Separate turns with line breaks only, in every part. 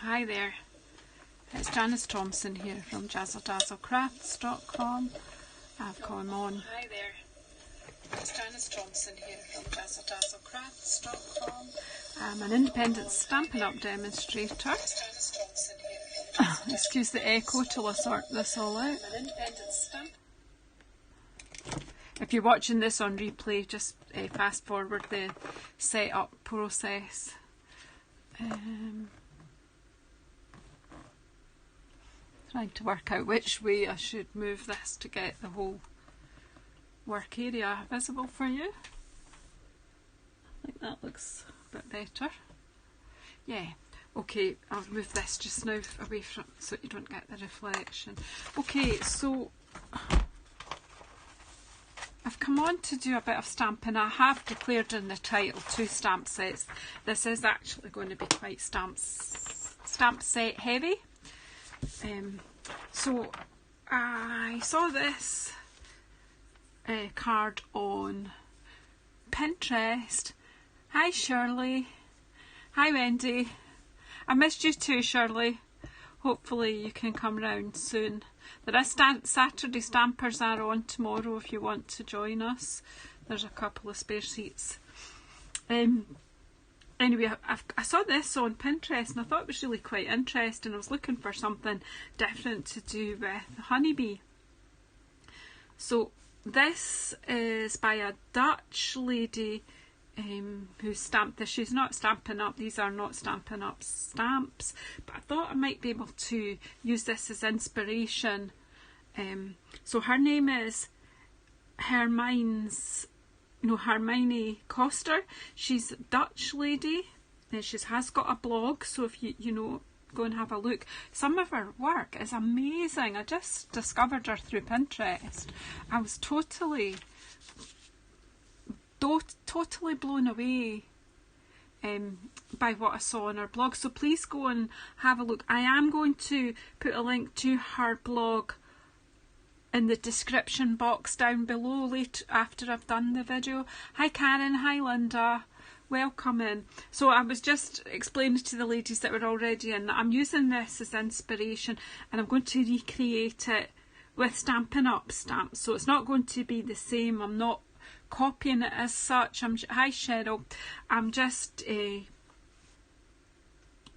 Hi there, it's Janice Thompson here from JazzleDazzleCrafts.com. I've come on. Hi there, it's Janice Thompson here from JazzleDazzleCrafts.com. I'm an independent Stampin' Up! Demonstrator. Excuse the echo till I sort this all out. If you're watching this on replay, just fast forward the setup process. Trying to work out which way I should move this to get the whole work area visible for you. I think that looks a bit better. Yeah, okay, I'll move this just now away from so you don't get the reflection. Okay, so I've come on to do a bit of stamping. I have declared in the title 2 stamp sets. This is actually going to be quite stamp set heavy. So I saw this card on Pinterest. Hi Shirley. Hi Wendy. I missed you too, Shirley. Hopefully you can come round soon. There is Saturday Stampers are on tomorrow if you want to join us. There's a couple of spare seats. Anyway, I saw this on Pinterest and I thought it was really quite interesting. I was looking for something different to do with honeybee. So this is by a Dutch lady who stamped this. She's not Stampin' Up! These are not Stampin' Up! Stamps, but I thought I might be able to use this as inspiration. So her name is Hermine Koster. She's a Dutch lady and she has got a blog, so if you know, go and have a look. Some of her work is amazing. I just discovered her through Pinterest. I was totally blown away by what I saw on her blog, so please go and have a look. I am going to put a link to her blog in the description box down below later after I've done the video. Hi Karen, hi Linda, welcome in. So I was just explaining to the ladies that were already in that I'm using this as inspiration and I'm going to recreate it with Stampin' Up! Stamps. So it's not going to be the same, I'm not copying it as such. Hi Cheryl, I'm just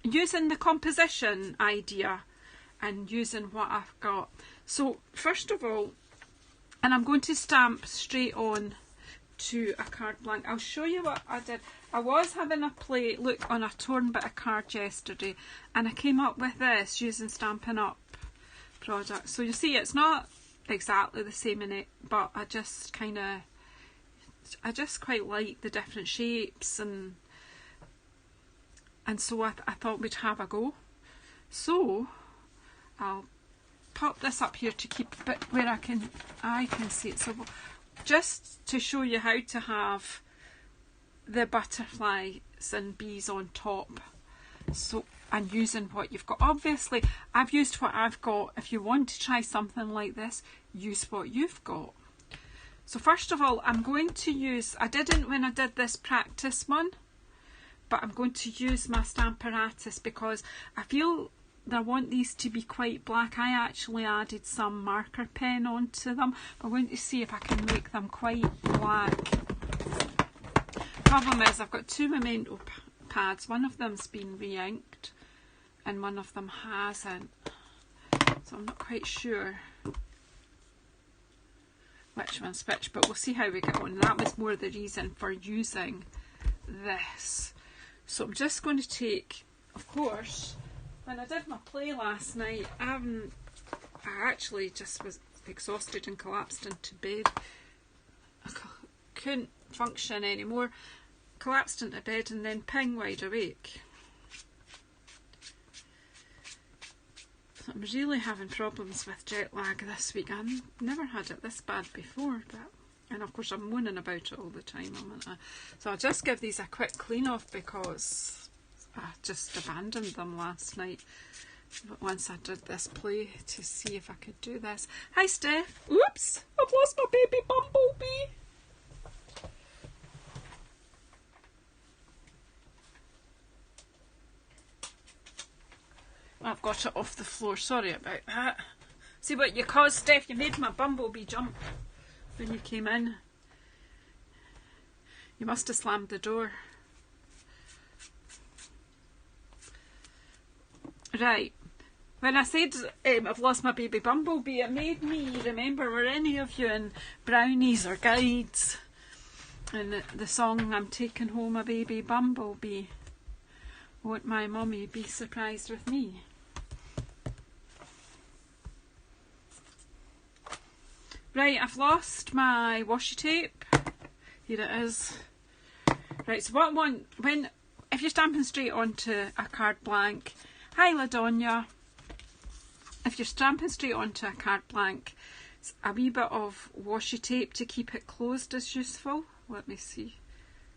using the composition idea and using what I've got. So first of all, and I'm going to stamp straight on to a card blank. I'll show you what I did. I was having a play look on a torn bit of card yesterday and I came up with this using Stampin' Up! Products. So you see it's not exactly the same in it, but I just quite like the different shapes and so I thought we'd have a go. So I'll pop this up here to keep a bit where I can see it. So just to show you how to have the butterflies and bees on top. So and using what you've got. Obviously I've used what I've got. If you want to try something like this, use what you've got. So first of all, I'm going to use, I didn't when I did this practice one, but I'm going to use my Stamparatus because I feel that I want these to be quite black. I actually added some marker pen onto them. I'm going to see if I can make them quite black. Problem is I've got 2 memento pads. One of them's been re-inked and one of them hasn't. So I'm not quite sure which one's which, but we'll see how we get on. That was more the reason for using this. So I'm just going to take, of course, when I did my play last night, I actually just was exhausted and collapsed into bed. I couldn't function anymore. Collapsed into bed and then ping wide awake. So I'm really having problems with jet lag this week. I've never had it this bad before, and of course I'm moaning about it all the time. So I'll just give these a quick clean off because I just abandoned them last night. But once I did this play to see if I could do this. Hi Steph. Oops, I've lost my baby bumblebee. I've got it off the floor, sorry about that. See what you caused, Steph? You made my bumblebee jump when you came in. You must have slammed the door. Right. When I said I've lost my baby bumblebee, it made me remember, were any of you in brownies or guides? And the song, I'm taking home a baby bumblebee. Won't my mummy be surprised with me? Right, I've lost my washi tape. Here it is. Right, so what one, if you're stamping straight onto a card blank, hi LaDonya, if you're stamping straight onto a card blank, a wee bit of washi tape to keep it closed is useful. Let me see,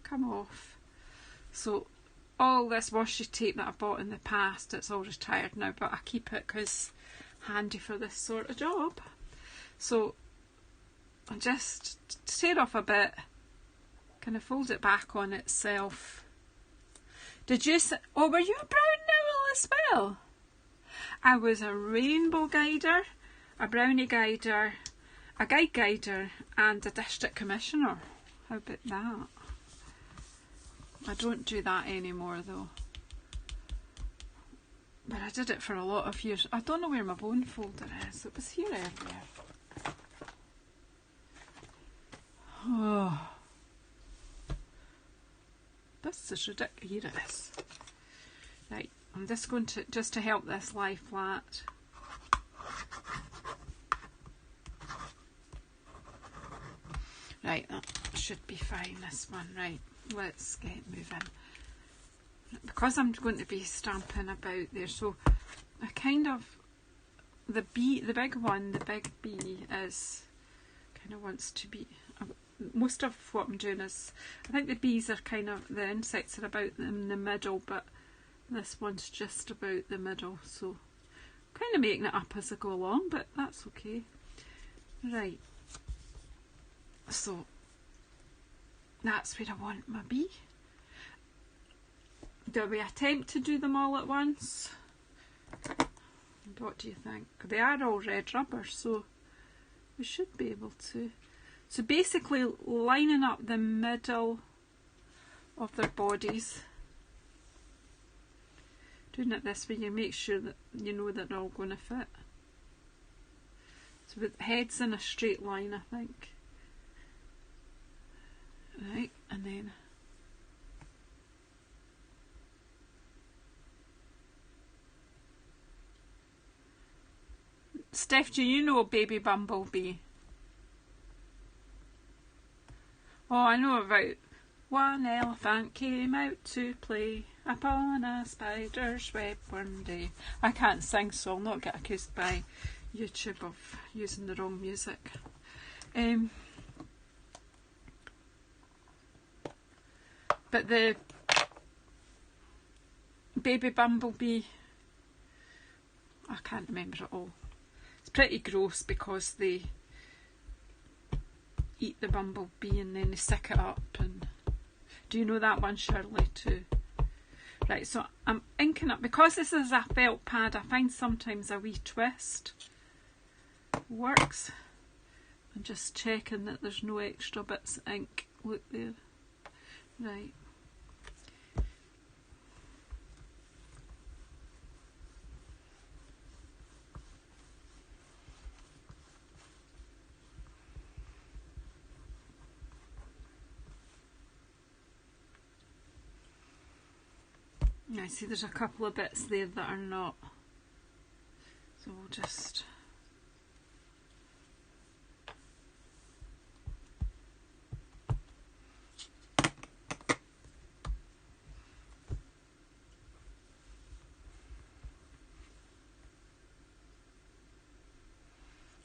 come off. So all this washi tape that I bought in the past, it's all retired now, but I keep it because handy for this sort of job. So I just tear off a bit, kind of fold it back on itself. Did you oh, were you a brown owl as well? I was a rainbow guider, a brownie guider, a guide guider and a district commissioner. How about that? I don't do that anymore though. But I did it for a lot of years. I don't know where my bone folder is. It was here earlier. Oh, this is ridiculous. Here it is. Right, I'm just going to help this lie flat. Right, that should be fine, this one. Right, let's get moving. Because I'm going to be stamping about there, so I kind of, the big one, the big bee is, kind of wants to be, most of what I'm doing is, I think the bees are kind of, the insects are about in the middle, but this one's just about the middle, so kind of making it up as I go along, but that's okay. Right, so that's where I want my bee. Do we attempt to do them all at once? What do you think? They are all red rubber, so we should be able to. So basically lining up the middle of their bodies. Doing it this way, you make sure that you know that they're all going to fit. So with heads in a straight line, I think. Right, and then Steph, do you know Baby Bumblebee? Oh, I know about one elephant came out to play upon a spider's web one day. I can't sing, so I'll not get accused by YouTube of using the wrong music. But the Baby Bumblebee, I can't remember it all. It's pretty gross because they eat the bumblebee and then they stick it up. And do you know that one, Shirley, too? Right, so I'm inking up, because this is a felt pad, I find sometimes a wee twist works. I'm just checking that there's no extra bits of ink. Look there. Right. I see there's a couple of bits there that are not, so we'll just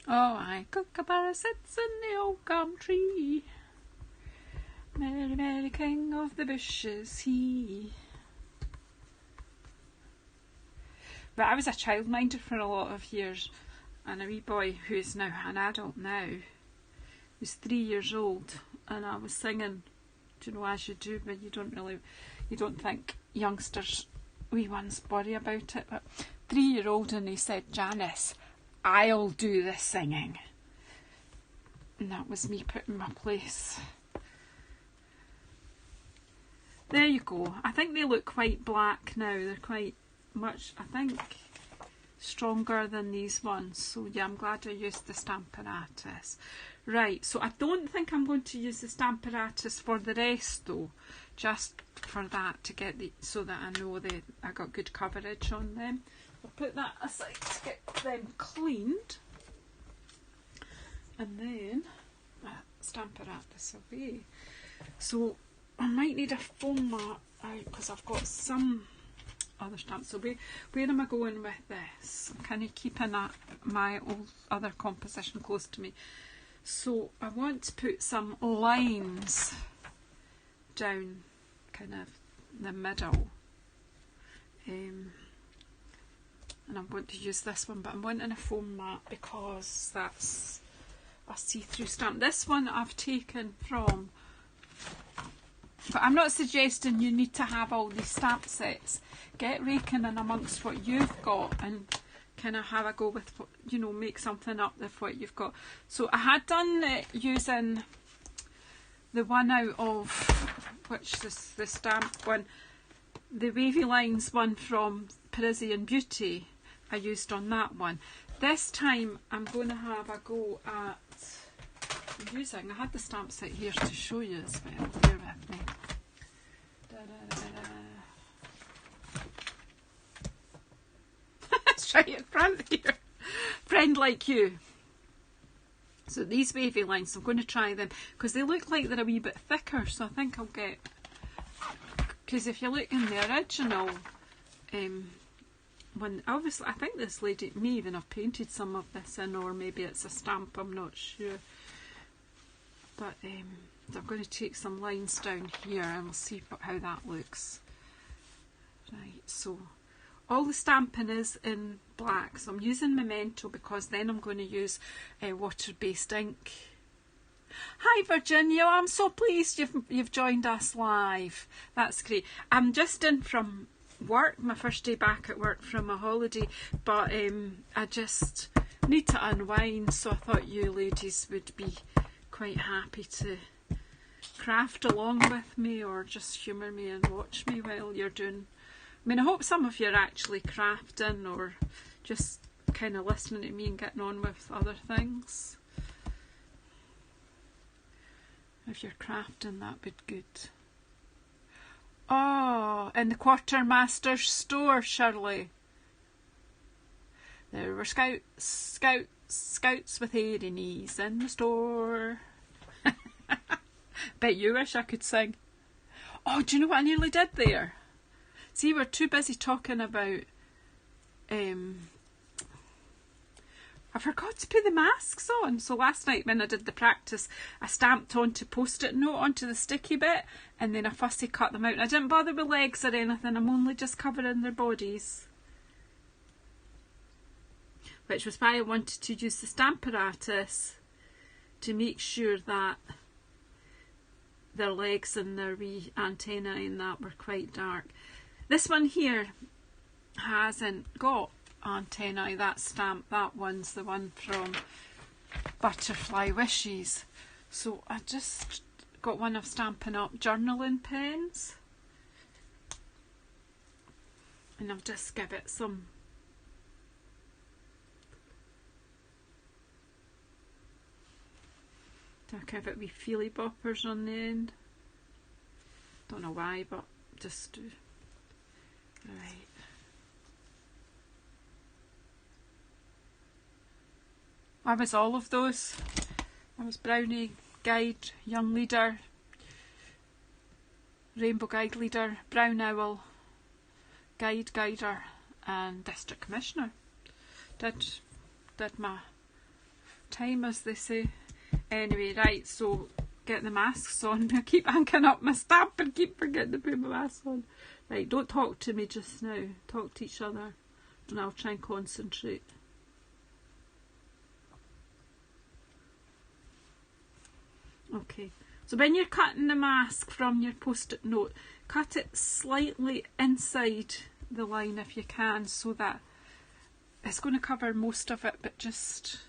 oh, I Kookaburra sits in the oak gum tree, merry, merry king of the bushes he. But I was a childminder for a lot of years, and a wee boy who is now an adult now was 3 years old, and I was singing, do you know, as you do, but you don't think youngsters wee ones worry about it, but 3-year-old, and he said, Janice, I'll do the singing. And that was me putting my place. There you go. I think they look quite black now. They're quite much, I think, stronger than these ones. So yeah, I'm glad I used the Stamparatus. Right, so I don't think I'm going to use the Stamparatus for the rest though. Just for that, to get the, so that I know that I got good coverage on them. I'll put that aside to get them cleaned. And then Stamparatus away. So I might need a foam mat out because I've got some other stamps. So where am I going with this? I'm kind of keeping my old other composition close to me. So I want to put some lines down kind of the middle. And I'm going to use this one, but I'm wanting a foam mat because that's a see-through stamp. This one I've taken from, but I'm not suggesting you need to have all these stamp sets. Get raking in amongst what you've got and kind of have a go with, you know, make something up with what you've got. So I had done it using the one out of, which is the stamp one, the Wavy Lines one from Parisian Beauty. I used on that one. This time I'm going to have a go at using, I had the stamp set here to show you as well, bear with me. It's right in front here. Friend Like You. So these Wavy Lines, I'm going to try them because they look like they're a wee bit thicker, so I think I'll get, because if you look in the original when obviously I think this lady may even have painted some of this in, or maybe it's a stamp, I'm not sure, but I'm going to take some lines down here and we'll see how that looks. Right, so all the stamping is in black, so I'm using Memento because then I'm going to use water-based ink. Hi Virginia, I'm so pleased you've joined us live. That's great. I'm just in from work, my first day back at work from a holiday, but I just need to unwind, so I thought you ladies would be quite happy to craft along with me or just humour me and watch me while you're doing, I mean, I hope some of you are actually crafting or just kind of listening to me and getting on with other things. If you're crafting, that'd be good. Oh, in the Quartermaster's store, Shirley. There were scouts with hairy knees in the store. Bet you wish I could sing. Oh, do you know what I nearly did there? See, we're too busy talking about I forgot to put the masks on. So last night when I did the practice, I stamped onto post-it note onto the sticky bit and then I fussy cut them out. And I didn't bother with legs or anything, I'm only just covering their bodies. Which was why I wanted to use the Stamparatus to make sure that their legs and their wee antennae and that were quite dark. This one here hasn't got antennae, that stamp, that one's the one from Butterfly Wishes. So I just got one of Stampin' Up journaling pens and I'll just give it some I'll give it wee feely boppers on the end. Don't know why, but just do. Right. I was all of those. I was Brownie, Guide, Young Leader, Rainbow Guide Leader, Brown Owl, Guide, Guider and District Commissioner. Did my time, as they say. Anyway, right, so get the masks on. I keep hanging up my stamp and keep forgetting to put my mask on. Right, don't talk to me just now. Talk to each other and I'll try and concentrate. Okay, so when you're cutting the mask from your post-it note, cut it slightly inside the line if you can, so that it's going to cover most of it, but just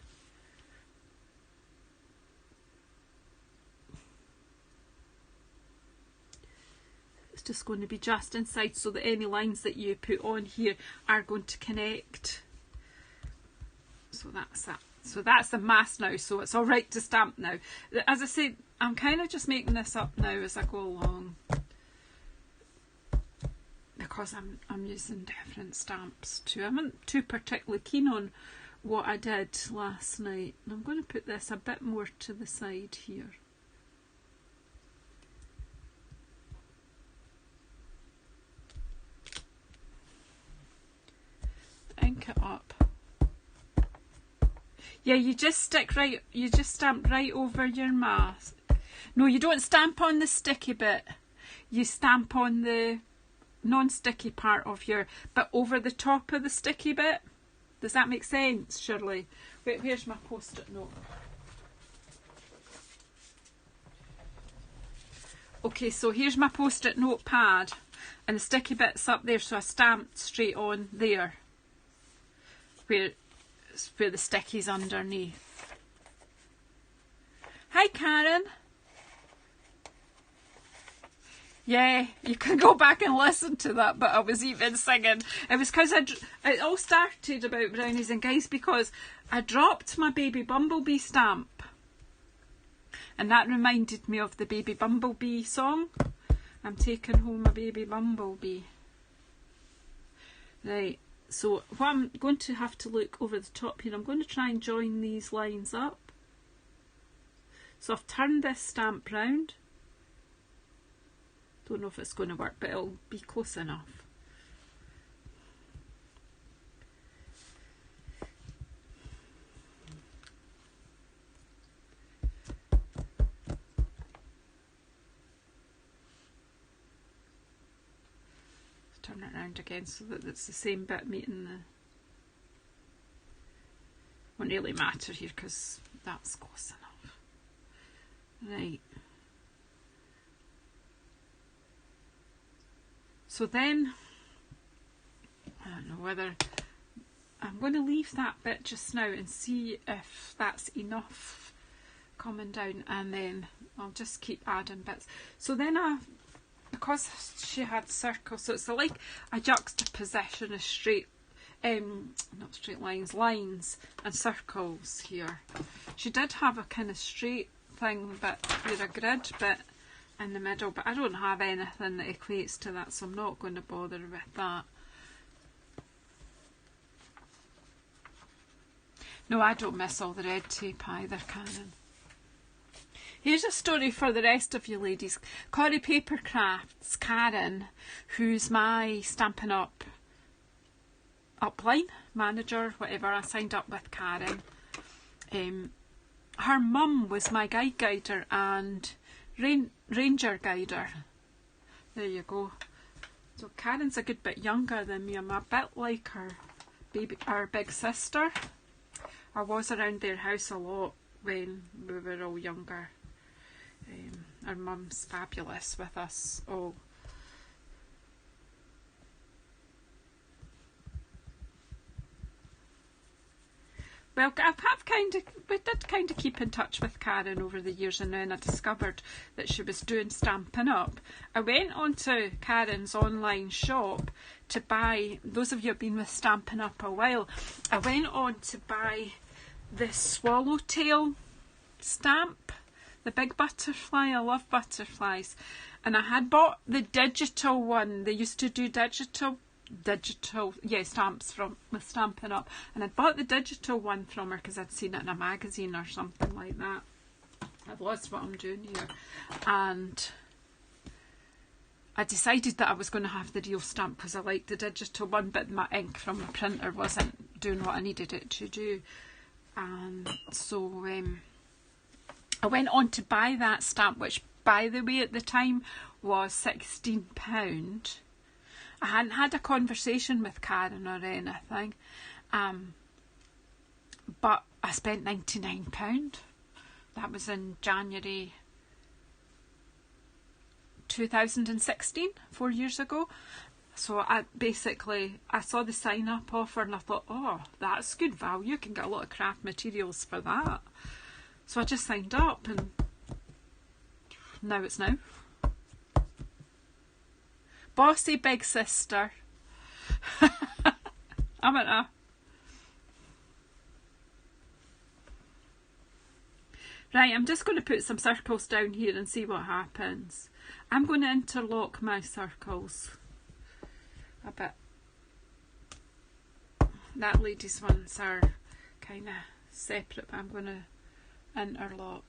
it's just going to be just inside, so that any lines that you put on here are going to connect. So that's that. So that's the mask now, so it's all right to stamp now. As I said, I'm kind of just making this up now as I go along, because I'm using different stamps too. I wasn't too particularly keen on what I did last night. And I'm going to put this a bit more to the side here. Ink it up. Yeah, you just stamp right over your mask. No, you don't stamp on the sticky bit. You stamp on the non-sticky part of your, but over the top of the sticky bit. Does that make sense, Shirley? Wait, where's my post-it note? Okay, so here's my post-it note pad, and the sticky bit's up there, so I stamped straight on there, where the sticky's underneath. Hi, Karen. Yeah, you can go back and listen to that, but I was even singing. It was because it all started about Brownies and Guys because I dropped my Baby Bumblebee stamp. And that reminded me of the Baby Bumblebee song. I'm taking home a baby bumblebee. Right, so what I'm going to have to look over the top here, I'm going to try and join these lines up. So I've turned this stamp round. Don't know if it's going to work, but it'll be close enough. Turn it around again so that it's the same bit meeting the... Won't really matter here because that's close enough. Right. So then, I don't know whether, I'm going to leave that bit just now and see if that's enough coming down, and then I'll just keep adding bits. So then because she had circles, so it's like a juxtaposition of straight, not straight lines, lines and circles here. She did have a kind of straight thing, but with a grid bit in the middle, but I don't have anything that equates to that, so I'm not going to bother with that. No, I don't miss all the red tape either, Karen. Here's a story for the rest of you ladies. Corrie Paper Crafts, Karen, who's my Stampin' Up upline manager, whatever, I signed up with Karen. Her mum was my guider and ranger guider. There you go. So Karen's a good bit younger than me. I'm a bit like her big sister. I was around their house a lot when we were all younger. Our mum's fabulous with us all. Well, we did kind of keep in touch with Karen over the years, and then I discovered that she was doing Stampin' Up. I went onto Karen's online shop to buy, those of you who have been with Stampin' Up a while, I went on to buy this swallowtail stamp, the big butterfly. I love butterflies. And I had bought the digital one. They used to do digital stamps with Stampin' Up, and I'd bought the digital one from her because I'd seen it in a magazine or something like that. I've lost what I'm doing here, and I decided that I was going to have the real stamp because I liked the digital one, but my ink from the printer wasn't doing what I needed it to do, and so I went on to buy that stamp, which by the way at the time was £16. I hadn't had a conversation with Karen or anything, but I spent £99. That was in January 2016, 4 years ago, So I saw the sign up offer and I thought, oh, that's good value. You can get a lot of craft materials for that. So I just signed up and now it's now. Bossy big sister. I'm at a... Right, I'm just going to put some circles down here and see what happens. I'm going to interlock my circles a bit. That lady's ones are kind of separate, but I'm going to interlock.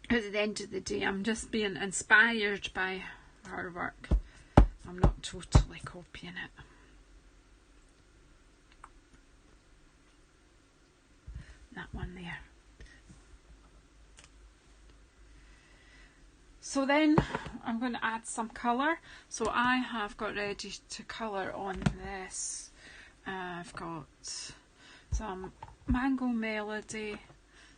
At the end of the day, I'm just being inspired by her work. I'm not totally copying it. That one there. So then I'm going to add some colour. So I have got ready to colour on this. I've got some Mango Melody,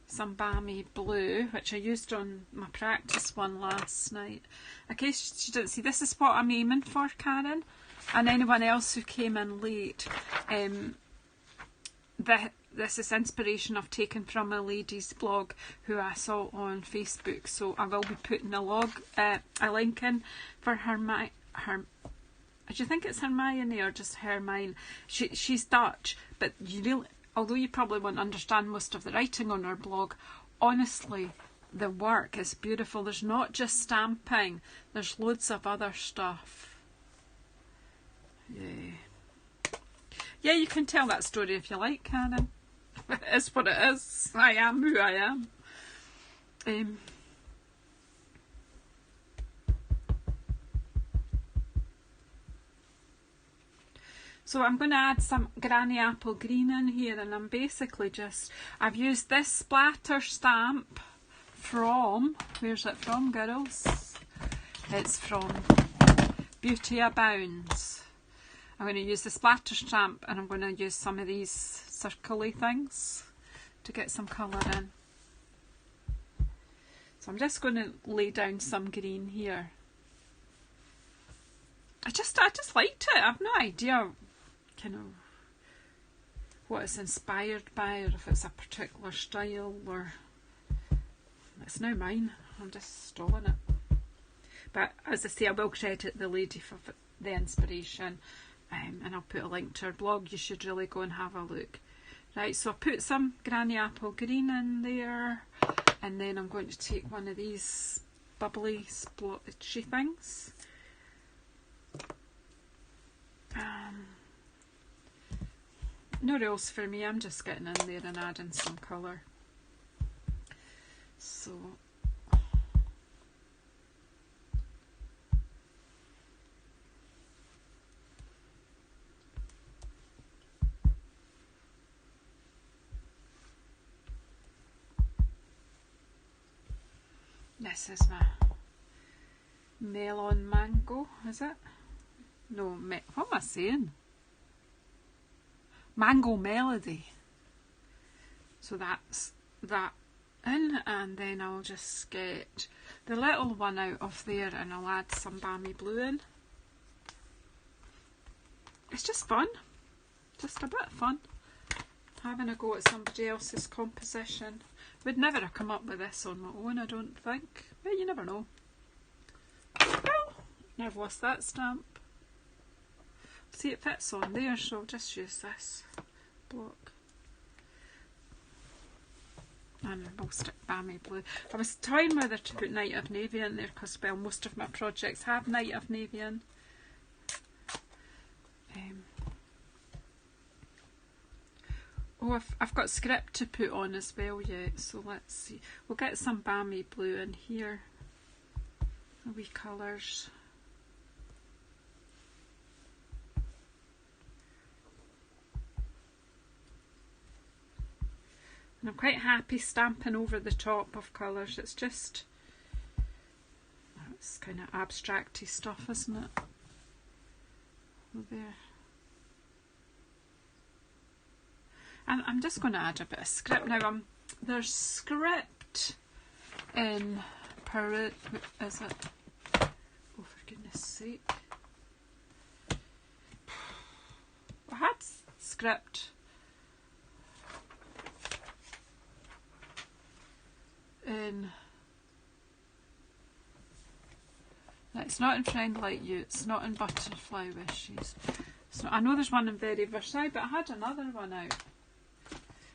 some Balmy Blue, which I used on my practice one last night. In case you didn't see, this is what I'm aiming for, Karen, and anyone else who came in late. This is inspiration I've taken from a lady's blog who I saw on Facebook, so I will be putting a link in for her. Do you think it's Hermione or just Hermine? She's Dutch, but although you probably won't understand most of the writing on her blog, honestly, the work is beautiful. There's not just stamping, there's loads of other stuff. Yeah, you can tell that story if you like, Karen. It is what it is. I am who I am. So I'm going to add some Granny Apple Green in here, and I'm basically I've used this splatter stamp from, where's it from, girls? It's from Beauty Abounds. I'm going to use the splatter stamp and I'm going to use some of these circly things to get some colour in. So I'm just going to lay down some green here. I just liked it. I've no idea kind of what it's inspired by, or if it's a particular style, or it's now mine. I'm just stalling it. But as I say, I will credit the lady for the inspiration. And I'll put a link to her blog. You should really go and have a look. Right, so I'll put some Granny Apple Green in there, and then I'm going to take one of these bubbly splotchy things. No rules for me, I'm just getting in there and adding some colour. So this is my melon mango, is it? No, what am I saying? Mango Melody. So that's that in, and then I'll just get the little one out of there and I'll add some Balmy Blue in. It's just fun. Just a bit of fun. Having a go at somebody else's composition. Would never have come up with this on my own, I don't think. But you never know. Well, I've lost that stamp. See, it fits on there, so I'll just use this block. And we'll stick Balmy Blue. I was toying whether to put Night of Navy in there because, well, most of my projects have Night of Navy in. Oh, I've got script to put on as well yet, so let's see. We'll get some Balmy Blue in here. The wee colours. And I'm quite happy stamping over the top of colours. It's just, it's kind of abstract-y stuff, isn't it? There. And I'm just going to add a bit of script now. There's script in is it? Oh, for goodness sake! I had script in. It's not in Friend Like You. It's not in Butterfly Wishes. I know there's one in Very Versailles, but I had another one out.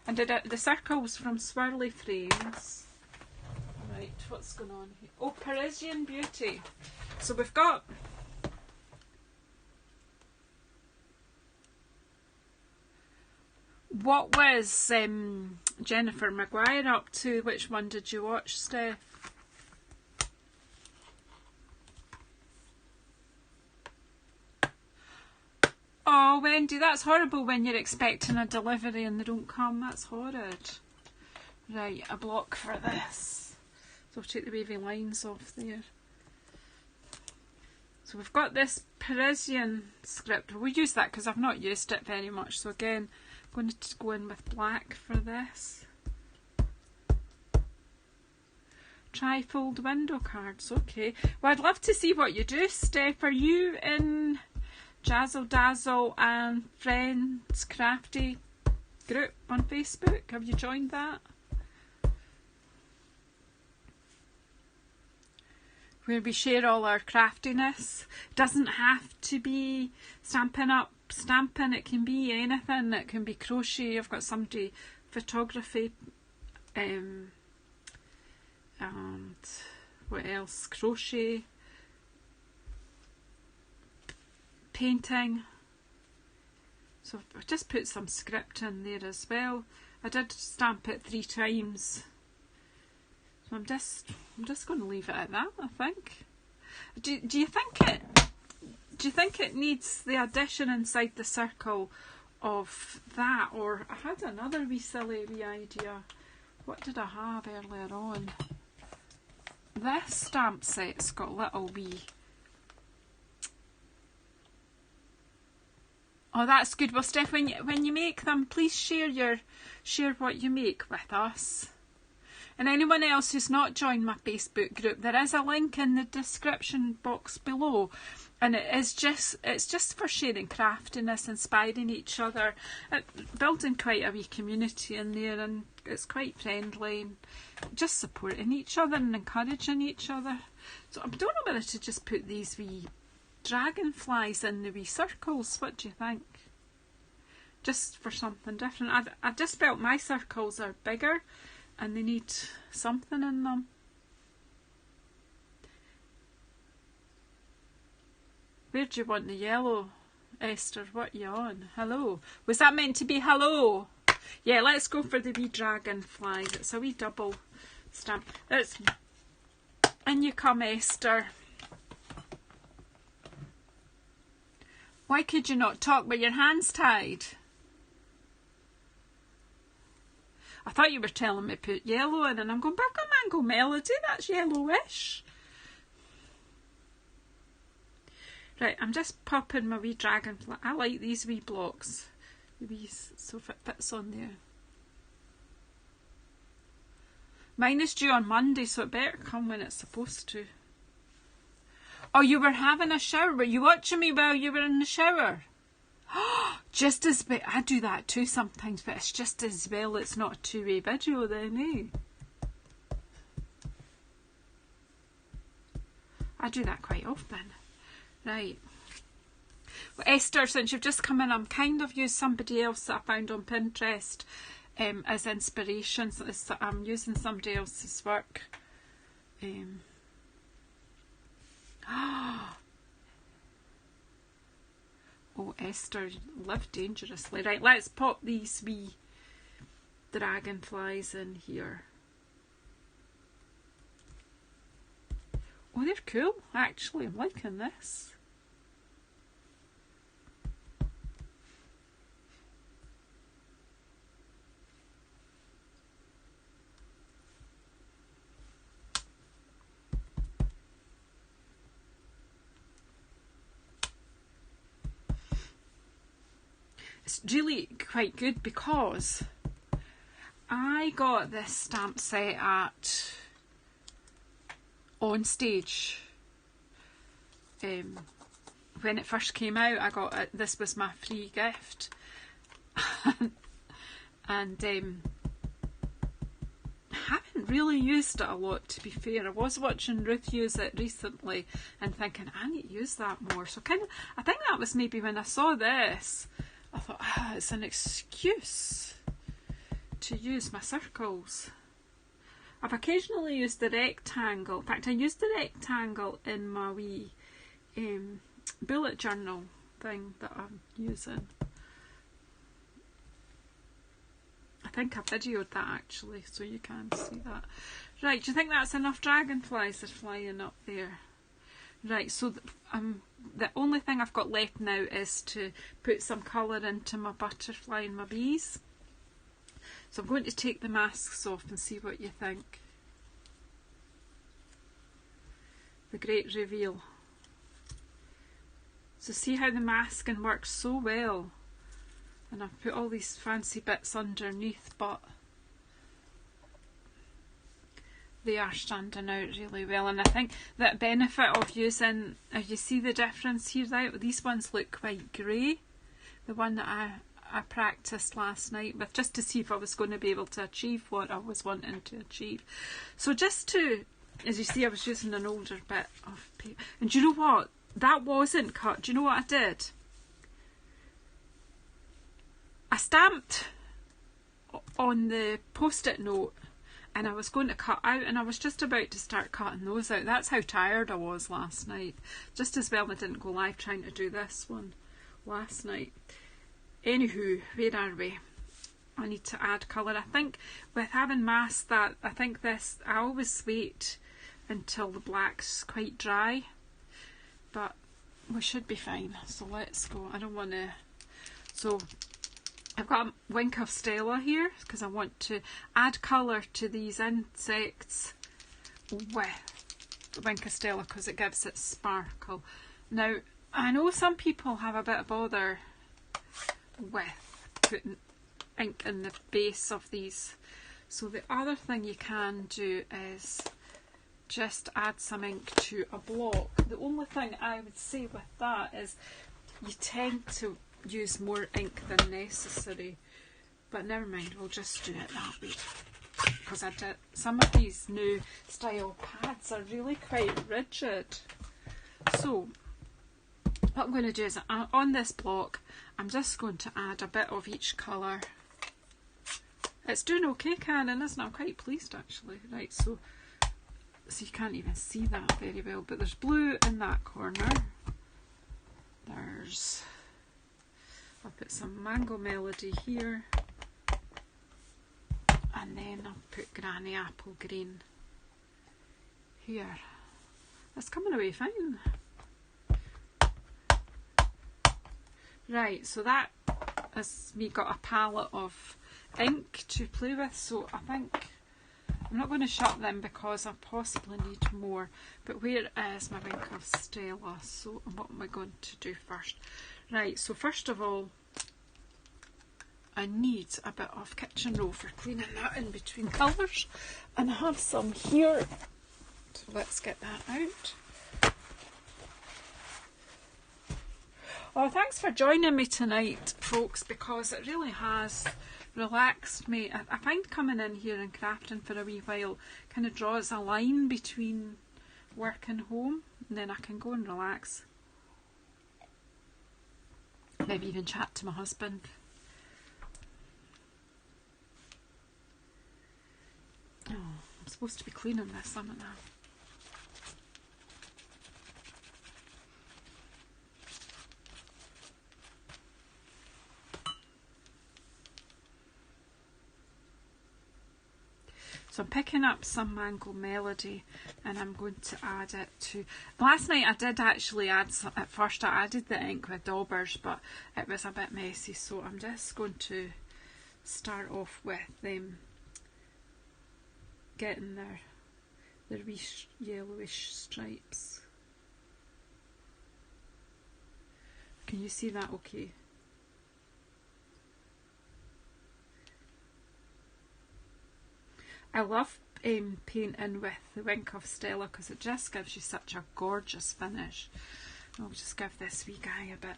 And did it, the circles from Swirly Frames. Right, what's going on here? Oh, Parisian Beauty. So we've got... What was Jennifer Maguire up to? Which one did you watch, Steph? Oh, Wendy, that's horrible when you're expecting a delivery and they don't come. That's horrid. Right, a block for this. So I'll take the wavy lines off there. So we've got this Parisian script. We'll use that because I've not used it very much. So again, I'm going to go in with black for this. Trifold window cards. Okay. Well, I'd love to see what you do, Steph. Are you in Jazzle Dazzle and Friends Crafty group on Facebook? Have you joined that? Where we share all our craftiness. Doesn't have to be stamping. It can be anything. It can be crochet. I've got somebody photography, and what else? Crochet, painting. So I just put some script in there as well. I did stamp it 3 times. So I'm just going to leave it at that, I think. Do you think it needs the addition inside the circle of that? Or I had another wee silly wee idea. What did I have earlier on? This stamp set's got little wee... Oh, that's good. Well, Steph, when you make them, please share what you make with us. And anyone else who's not joined my Facebook group, there is a link in the description box below, and it's just for sharing craftiness, inspiring each other, building quite a wee community in there, and it's quite friendly, and just supporting each other and encouraging each other. So I don't know whether to just put these wee dragonflies in the wee circles. What do you think? Just for something different. I just felt my circles are bigger and they need something in them. Where do you want the yellow, Esther? What are you on? Hello. Was that meant to be hello? Yeah, let's go for the wee dragonflies. It's a wee double stamp. In you come, Esther. Why could you not talk with your hands tied? I thought you were telling me put yellow in, and I'm going, Burger Mango Melody, that's yellowish. Right, I'm just popping my wee dragonfly. I like these wee blocks. The wee, so if it fits on there. Mine is due on Monday, so it better come when it's supposed to. Oh, you were having a shower. Were you watching me while you were in the shower? Just as well. I do that too sometimes, but it's just as well it's not a two-way video then, eh? I do that quite often. Right. Well, Esther, since you've just come in, I'm kind of used somebody else that I found on Pinterest as inspiration. So I'm using somebody else's work. Oh, Esther, live dangerously. Right, let's pop these wee dragonflies in here. Oh, they're cool, actually. I'm liking this. It's really quite good because I got this stamp set at On Stage. When it first came out, I got it. This was my free gift. And haven't really used it a lot, to be fair. I was watching Ruth use it recently and thinking I need to use that more. So I think that was maybe when I saw this, I thought, it's an excuse to use my circles. I've occasionally used the rectangle. In fact, I used the rectangle in my wee bullet journal thing that I'm using. I think I videoed that actually, so you can see that. Right, do you think that's enough dragonflies that are flying up there? Right, so the only thing I've got left now is to put some colour into my butterfly and my bees. So I'm going to take the masks off and see what you think. The great reveal. So see how the masking works so well. And I've put all these fancy bits underneath, but they are standing out really well. And I think that benefit of using, if you see the difference here, these ones look quite grey. The one that I practiced last night with, just to see if I was going to be able to achieve what I was wanting to achieve. So just to, as you see, I was using an older bit of paper. And do you know what? That wasn't cut. Do you know what I did? I stamped on the post-it note and I was going to cut out, and I was just about to start cutting those out. That's how tired I was last night. Just as well I didn't go live trying to do this one last night. Anywho, where are we? I need to add colour. I think with having masked that, I think this, I always wait until the black's quite dry, but we should be fine. So let's go. I don't want to, so I've got a Wink of Stella here because I want to add colour to these insects with Wink of Stella because it gives it sparkle. Now, I know some people have a bit of bother with putting ink in the base of these. So the other thing you can do is just add some ink to a block. The only thing I would say with that is you tend to use more ink than necessary, but never mind, we'll just do it that way because I did, some of these new style pads are really quite rigid. So what I'm going to do is on this block I'm just going to add a bit of each colour. It's doing okay, Canon, isn't it? I'm quite pleased actually. Right, so you can't even see that very well, but there's blue in that corner. There's, I'll put some Mango Melody here, and then I'll put Granny Apple Green here. That's coming away fine. Right, so that has me got a palette of ink to play with, so I think I'm not going to shut them because I possibly need more. But where is my Wink of Stella? So what am I going to do first? Right, so first of all, I need a bit of kitchen roll for cleaning that in between colours. And I have some here. So let's get that out. Oh, thanks for joining me tonight, folks, because it really has relaxed me. I find coming in here and crafting for a wee while kind of draws a line between work and home, and then I can go and relax. Maybe even chat to my husband. Oh, I'm supposed to be cleaning this, am I now? So I'm picking up some Mango Melody and I'm going to add it to... Last night I did actually add some, at first I added the ink with daubers, but it was a bit messy, so I'm just going to start off with them getting their wee yellowish stripes. Can you see that okay? I love painting with the Wink of Stella because it just gives you such a gorgeous finish. I'll just give this wee guy a bit.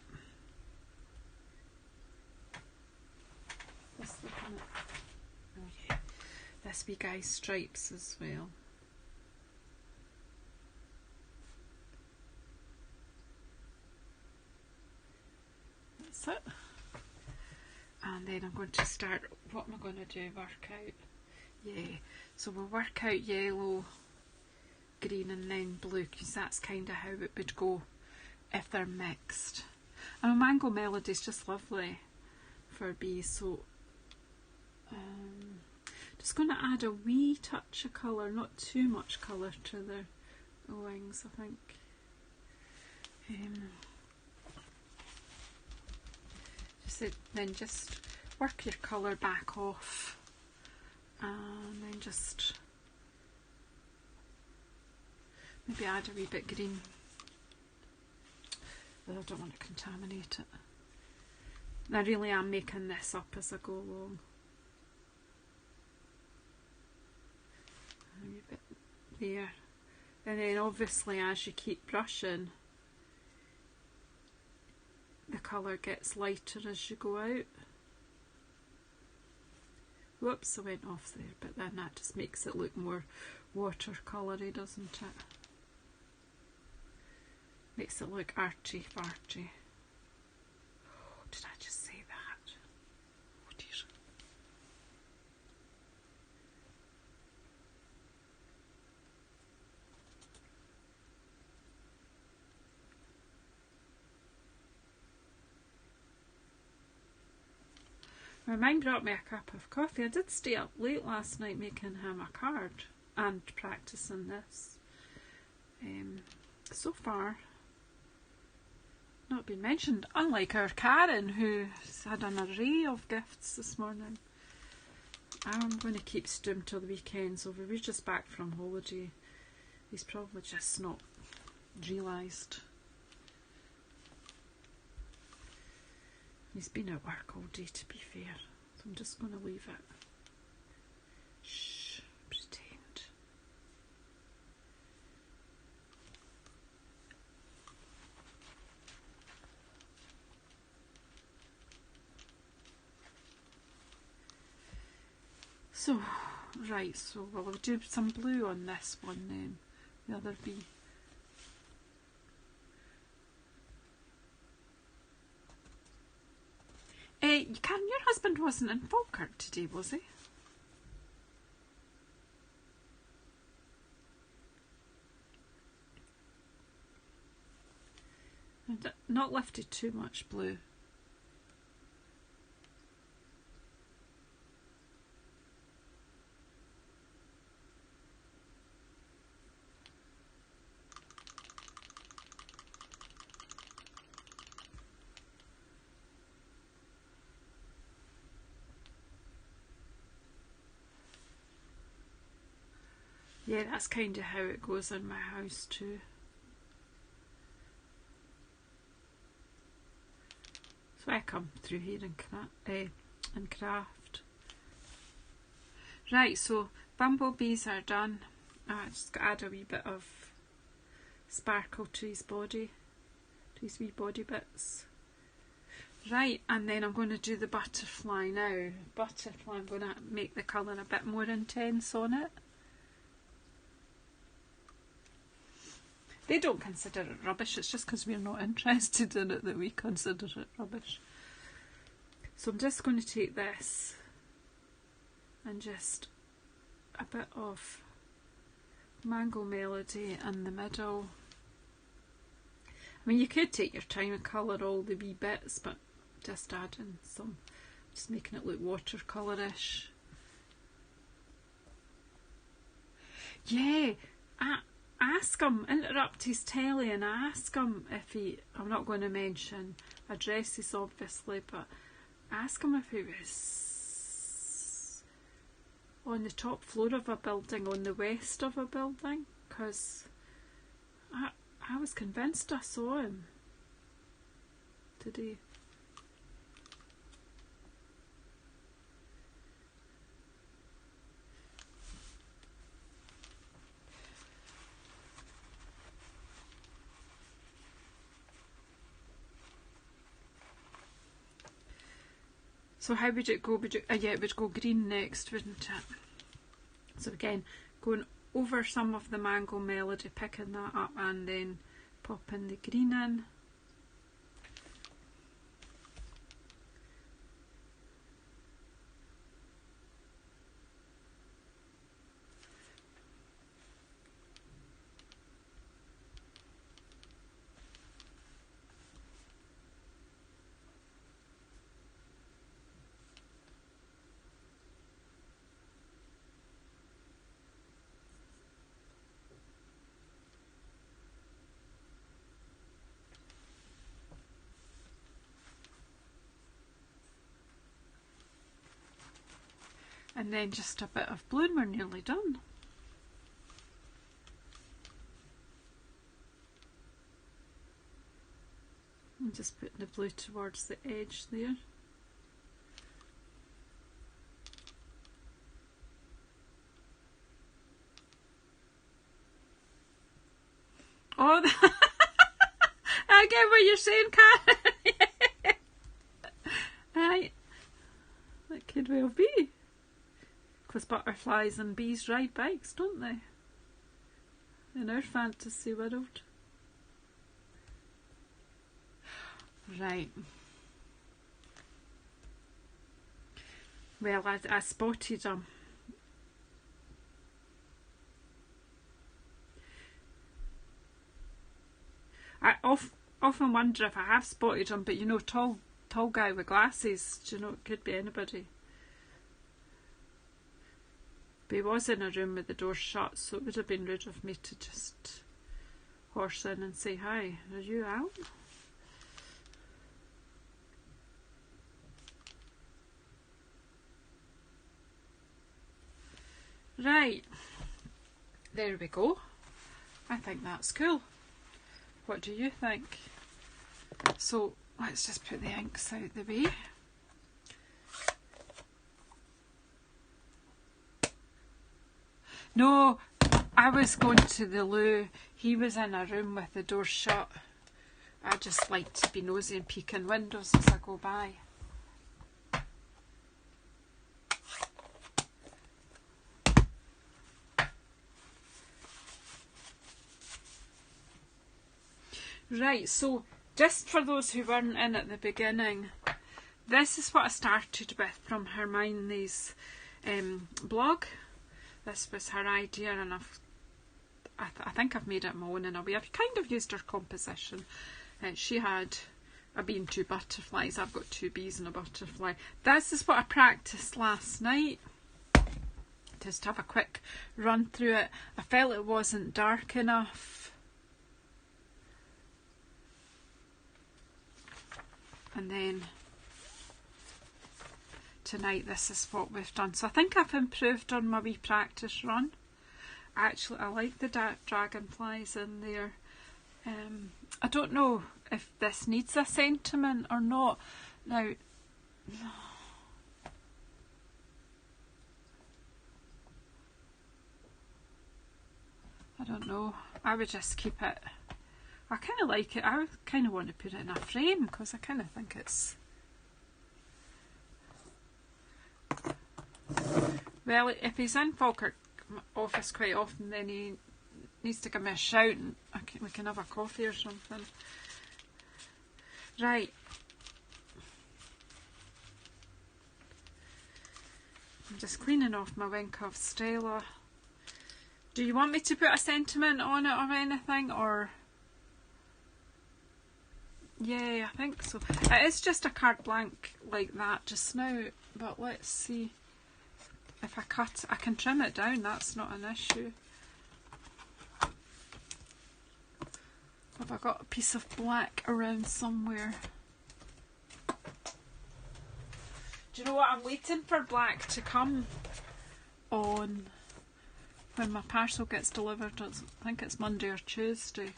Just looking at, oh yeah, this wee guy's stripes as well. That's it. And then I'm going to start, what am I going to do? Work out. Yeah, so we'll work out yellow, green and then blue because that's kind of how it would go if they're mixed. And Mango Melody is just lovely for bees, so just going to add a wee touch of colour, not too much colour to their wings, I think. Then just work your colour back off and then just maybe add a wee bit green. But I don't want to contaminate it. I really am making this up as I go along. A wee bit there. And then obviously as you keep brushing, the colour gets lighter as you go out. Whoops, I went off there, but then that just makes it look more watercolory, doesn't it? Makes it look arty-farty. Oh, did I just say that? Oh dear. My mum brought me a cup of coffee. I did stay up late last night making him a card and practicing this. So far, not been mentioned, unlike our Karen who's had an array of gifts this morning. I'm going to keep Stu till the weekend's over. We're just back from holiday. He's probably just not realised. He's been at work all day, to be fair, so I'm just going to leave it. Shh, pretend. So, right, so we'll do some blue on this one then, the other bee. Your husband wasn't in Falkirk today, was he? And not lifted too much blue. Yeah, that's kind of how it goes in my house too. So I come through here and craft. Right, so bumblebees are done. I just got to add a wee bit of sparkle to his body, to his wee body bits. Right, and then I'm going to do the butterfly now. Butterfly, I'm going to make the colour a bit more intense on it. They don't consider it rubbish, it's just because we're not interested in it that we consider it rubbish. So I'm just going to take this and just a bit of Mango Melody in the middle. I mean, you could take your time and colour all the wee bits, but just adding some, just making it look watercolourish. Yeah, ask him, interrupt his telly and ask him if he, I'm not going to mention addresses obviously, but ask him if he was on the top floor of a building, on the west of a building, because I was convinced I saw him today. So how would it go? Would you, yeah, it would go green next, wouldn't it? So again, going over some of the Mango Melody, picking that up and then popping the green in. And then just a bit of blue and we're nearly done. And just putting the blue towards the edge there. Oh, I get what you're saying, Karen. Right. That could well be. Because butterflies and bees ride bikes, don't they? In our fantasy world. Right. Well, I spotted them. I often wonder if I have spotted him, but you know, tall guy with glasses, do you know, it could be anybody. But he was in a room with the door shut, so it would have been rude of me to just horse in and say, hi, are you out? Right, there we go. I think that's cool. What do you think? So let's just put the inks out the way. No, I was going to the loo. He was in a room with the door shut. I just like to be nosy and peek in windows as I go by. Right, so just for those who weren't in at the beginning, this is what I started with from Hermione's blog. This was her idea, and I think I've made it my own in a way. I've kind of used her composition. She had a bee and two butterflies. I've got two bees and a butterfly. This is what I practiced last night. Just to have a quick run through it. I felt it wasn't dark enough. And then tonight this is what we've done. So I think I've improved on my wee practice run. Actually, I like the dragonflies in there. I don't know if this needs a sentiment or not. Now, I don't know. I would just keep it. I kind of like it. I kind of want to put it in a frame because I kind of think it's... Well, if he's in Falkirk office quite often, then he needs to give me a shout and we can have a coffee or something. Right. I'm just cleaning off my Wink of Stella. Do you want me to put a sentiment on it or anything, or... Yeah, I think so. It is just a carte blanche like that just now, but let's see if I cut. I can trim it down, that's not an issue. Have I got a piece of black around somewhere? Do you know what? I'm waiting for black to come on when my parcel gets delivered. I think it's Monday or Tuesday.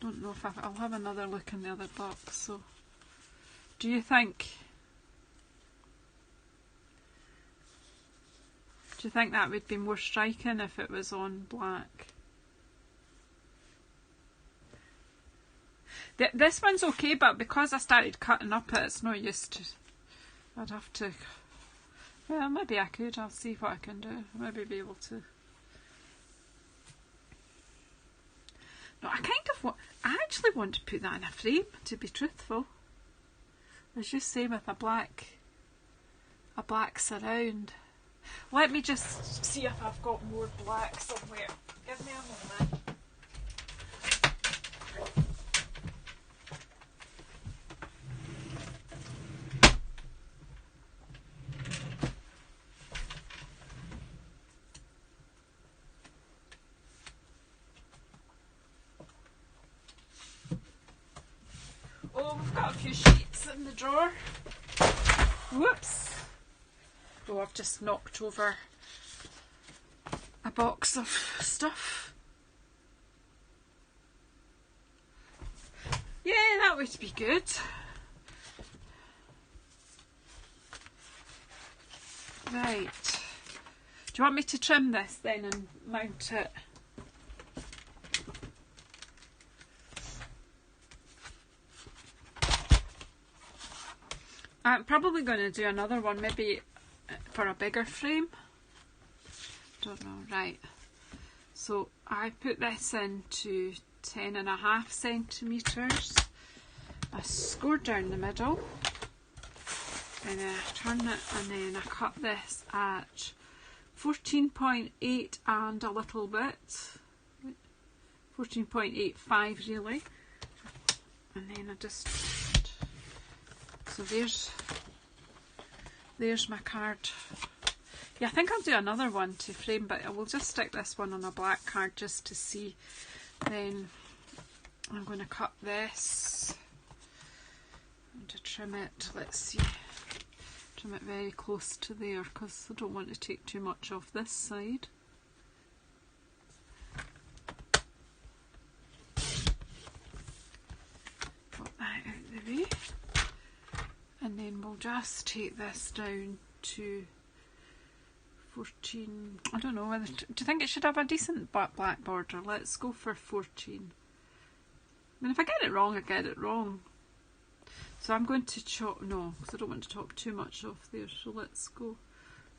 Don't know if I'll have another look in the other box. So, do you think that would be more striking if it was on black? This one's okay, but because I started cutting up it, it's no use to I'd have to, well, maybe I could. I'll see what I can do. Maybe be able to. No, I kind of want, I actually want to put that in a frame, to be truthful. As you say, with a black surround. Let me just see if I've got more black somewhere. Give me a moment. Oh, we've got a few sheets in the drawer. Whoops. Oh, I've just knocked over a box of stuff. Yeah, that would be good. Right. Do you want me to trim this then and mount it? I'm probably going to do another one, maybe for a bigger frame. Don't know, right. So I put this into 10.5 centimetres. I scored down the middle, and then I turn it, and then I cut this at 14.8 and a little bit, 14.85 really, and then I just, so there's my card. Yeah, I think I'll do another one to frame, but I will just stick this one on a black card just to see. Then I'm going to cut this and to trim it, let's see, trim it very close to there because I don't want to take too much off this side. Put that out the way, and then we'll just take this down to 14, I don't know, whether, do you think it should have a decent black border? Let's go for 14. I mean, if I get it wrong, I get it wrong. So I'm going to chop, no, because I don't want to chop too much off there, so let's go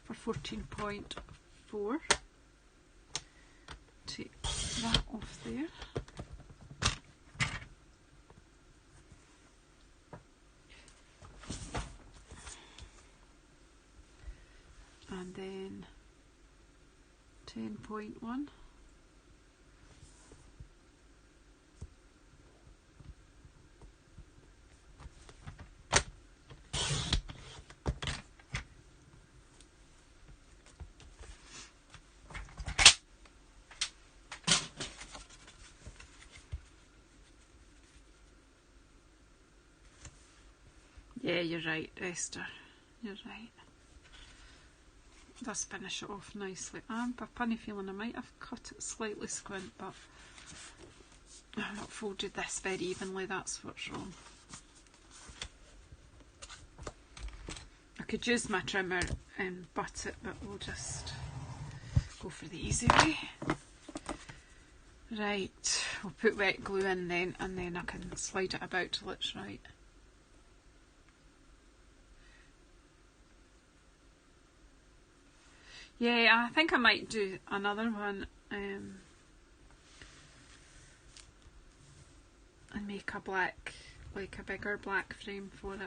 for 14.4. Take that off there. And then 10.1. Yeah, you're right, Esther. You're right. Does finish it off nicely. I've a funny feeling I might have cut it slightly squint, but I've not folded this very evenly, that's what's wrong. I could use my trimmer and butt it, but we'll just go for the easy way. Right, we'll put wet glue in then, and then I can slide it about till it's right. Yeah, I think I might do another one and make a black, like a bigger black frame for it.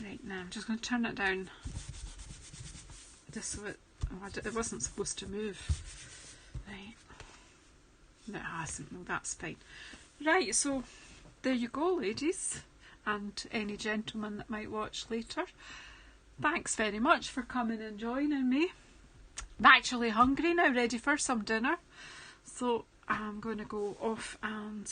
Right, now I'm just going to turn it down just so it wasn't supposed to move. Right, no, it hasn't, no, that's fine. Right, so there you go, ladies, and any gentlemen that might watch later. Thanks very much for coming and joining me. I'm actually hungry now, ready for some dinner, so I'm going to go off and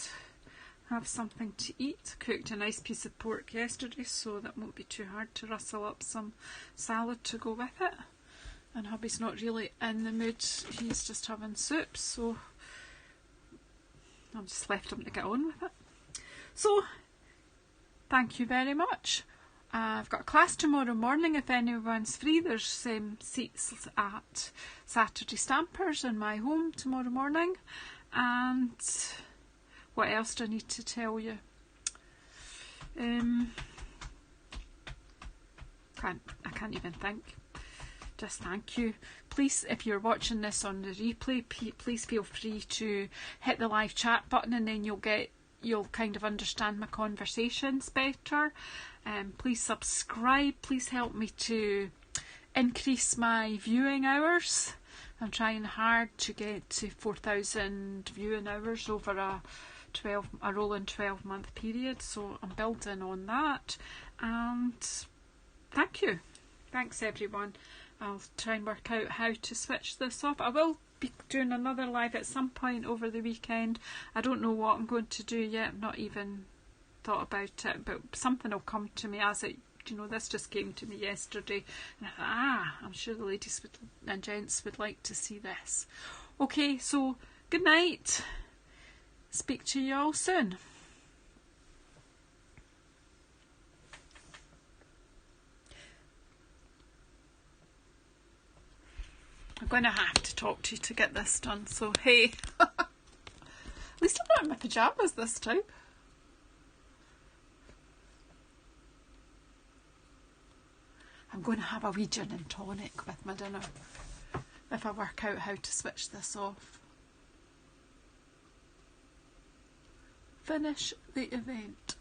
have something to eat. Cooked a nice piece of pork yesterday, so that won't be too hard to rustle up some salad to go with it. And hubby's not really in the mood, he's just having soup, so I've just left them to get on with it. So, thank you very much. I've got a class tomorrow morning if anyone's free. There's seats at Saturday Stampers in my home tomorrow morning. And what else do I need to tell you? I can't even think. Just thank you. Please, if you're watching this on the replay, please feel free to hit the live chat button, and then you'll kind of understand my conversations better. Please subscribe. Please help me to increase my viewing hours. I'm trying hard to get to 4,000 viewing hours over a rolling 12-month period, so I'm building on that. And thank you. Thanks everyone. I'll try and work out how to switch this off. I will be doing another live at some point over the weekend. I don't know what I'm going to do yet. I've not even thought about it, but something will come to me as it, this just came to me yesterday, and I thought, I'm sure the ladies and gents would like to see this. Okay, so good night. Speak to you all soon. I'm going to have to talk to you to get this done, so hey. At least I'm not in my pyjamas this time. I'm going to have a wee gin and tonic with my dinner if I work out how to switch this off. Finish the event.